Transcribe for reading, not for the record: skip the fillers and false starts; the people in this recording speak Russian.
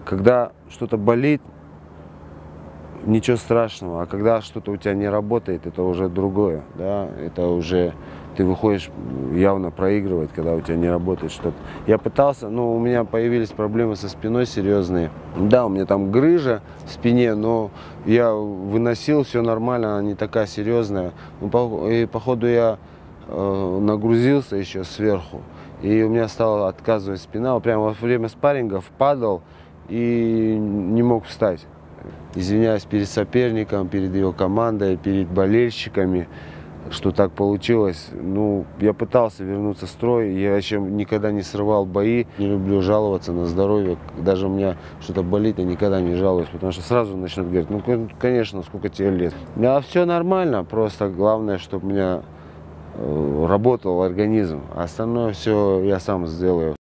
Когда что-то болит, ничего страшного, а когда что-то у тебя не работает, это уже другое, да, это уже ты выходишь явно проигрывать, когда у тебя не работает что-то. Я пытался, но у меня появились проблемы со спиной серьезные. Да, у меня там грыжа в спине, но я выносил, все нормально, она не такая серьезная. И походу я нагрузился еще сверху, и у меня стала отказывать спина. Прямо во время спаррингов падал и не мог встать. Извиняюсь перед соперником, перед его командой, перед болельщиками, что так получилось. Ну, я пытался вернуться в строй, я еще никогда не срывал бои. Не люблю жаловаться на здоровье. Даже у меня что-то болит, я никогда не жалуюсь, потому что сразу начнут говорить, ну, конечно, сколько тебе лет. А все нормально, просто главное, чтобы у меня работал организм. А остальное все я сам сделаю.